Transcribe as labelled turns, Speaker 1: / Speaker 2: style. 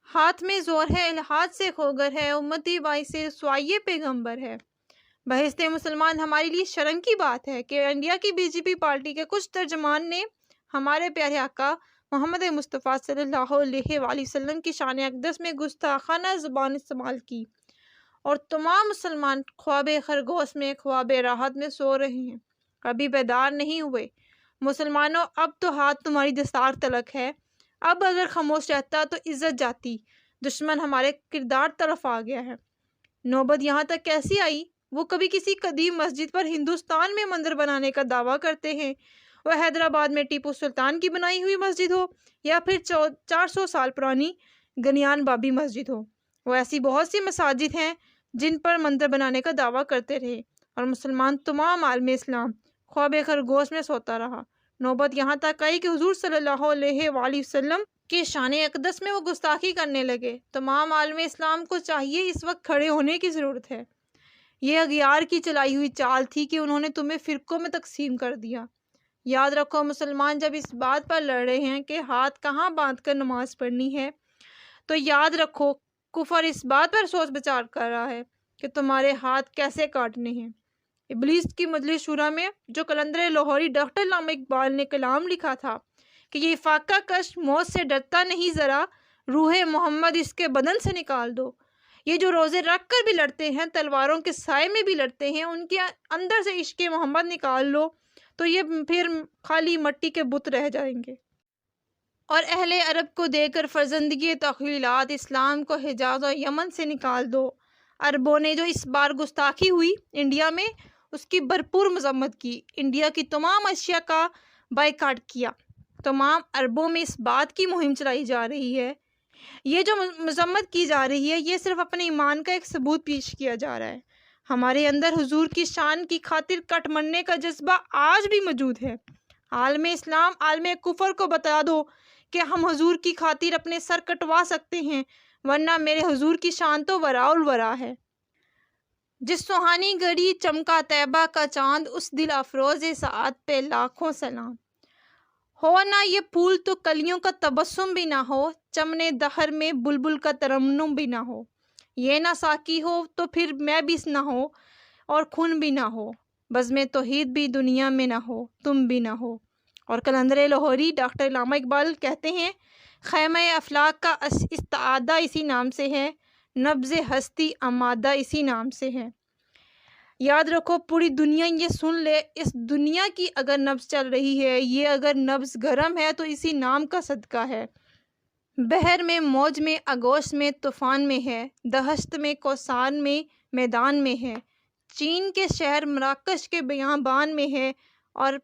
Speaker 1: ہاتھ میں زور ہے الحاد سے کھوگر ہے، امتی باعث رسوائی پیغمبر ہے۔ بہشت مسلمان ہمارے لیے شرم کی بات ہے کہ انڈیا کی بی جے پی پارٹی کے کچھ ترجمان نے ہمارے پیارے آقا محمد مصطفیٰ صلی اللہ علیہ وآلہ وسلم کی شان اقدس میں گستاخانہ زبان استعمال کی، اور تمام مسلمان خواب خرگوش میں، خواب راحت میں سو رہے ہیں، ابھی بیدار نہیں ہوئے۔ مسلمانوں، اب تو ہاتھ تمہاری دستار تلک ہے، اب اگر خاموش رہتا تو عزت جاتی، دشمن ہمارے کردار طرف آ گیا ہے۔ نوبت یہاں تک کیسی آئی؟ وہ کبھی کسی قدیم مسجد پر ہندوستان میں مندر بنانے کا دعویٰ کرتے ہیں، وہ حیدرآباد میں ٹیپو سلطان کی بنائی ہوئی مسجد ہو، یا پھر 400 سال پرانی گنیان بابی مسجد ہو۔ وہ ایسی بہت سی مساجد ہیں جن پر مندر بنانے کا دعویٰ کرتے رہے، اور مسلمان تمام عالم اسلام خواب خرگوش میں سوتا رہا۔ نوبت یہاں تک آئی کہ حضور صلی اللہ علیہ وآلہ وسلم کے شان اقدس میں وہ گستاخی کرنے لگے۔ تمام عالم اسلام کو چاہیے اس وقت کھڑے ہونے کی ضرورت ہے۔ یہ اغیار کی چلائی ہوئی چال تھی کہ انہوں نے تمہیں فرقوں میں تقسیم کر دیا۔ یاد رکھو مسلمان جب اس بات پر لڑ رہے ہیں کہ ہاتھ کہاں باندھ کر نماز پڑھنی ہے، تو یاد رکھو کفر اس بات پر سوچ بچار کر رہا ہے کہ تمہارے ہاتھ کیسے کاٹنے ہیں۔ ابلیس کی مجلس شورا میں جو قلندر لاہوری ڈاکٹر علامہ اقبال نے کلام لکھا تھا کہ یہ فاقہ کش موت سے ڈرتا نہیں ذرا، روح محمد اس کے بدن سے نکال دو۔ یہ جو روزے رکھ کر بھی لڑتے ہیں، تلواروں کے سائے میں بھی لڑتے ہیں، ان کے اندر سے عشق محمد نکال لو تو یہ پھر خالی مٹی کے بت رہ جائیں گے۔ اور اہل عرب کو دے کر فرزندگی تخیلات اسلام کو حجاز و یمن سے نکال دو۔ عربوں نے جو اس بار گستاخی ہوئی انڈیا میں، اس کی بھرپور مذمت کی، انڈیا کی تمام اشیاء کا بائیکاٹ کیا۔ تمام عربوں میں اس بات کی مہم چلائی جا رہی ہے، یہ جو مذمت کی جا رہی ہے، یہ صرف اپنے ایمان کا ایک ثبوت پیش کیا جا رہا ہے۔ ہمارے اندر حضور کی شان کی خاطر کٹ مرنے کا جذبہ آج بھی موجود ہے۔ عالم اسلام عالم کفر کو بتا دو کہ ہم حضور کی خاطر اپنے سر کٹوا سکتے ہیں، ورنہ میرے حضور کی شان تو وراء الورا ہے۔ جس سہانی گھڑی چمکا طیبہ کا چاند، اس دل افروز سعادت پہ لاکھوں سلام۔ ہو نہ یہ پھول تو کلیوں کا تبسم بھی نہ ہو، چمن دہر میں بلبل کا ترنم بھی نہ ہو۔ یہ نہ ساقی ہو تو پھر میں بھی نہ ہو، اور خون بھی نہ ہو، بزم توحید بھی دنیا میں نہ ہو، تم بھی نہ ہو۔ اور قلندر لاہوری ڈاکٹر علامہ اقبال کہتے ہیں، خیمہ افلاک کا استعادہ اسی نام سے ہے، نبض ہستی آمادہ اسی نام سے ہے۔ یاد رکھو پوری دنیا یہ سن لے، اس دنیا کی اگر نبض چل رہی ہے، یہ اگر نبض گرم ہے تو اسی نام کا صدقہ ہے۔ بحر میں موج میں آغوش میں طوفان میں ہے، دہشت میں کوثان میں میدان میں ہے، چین کے شہر مراکش کے بیابان میں ہے، اور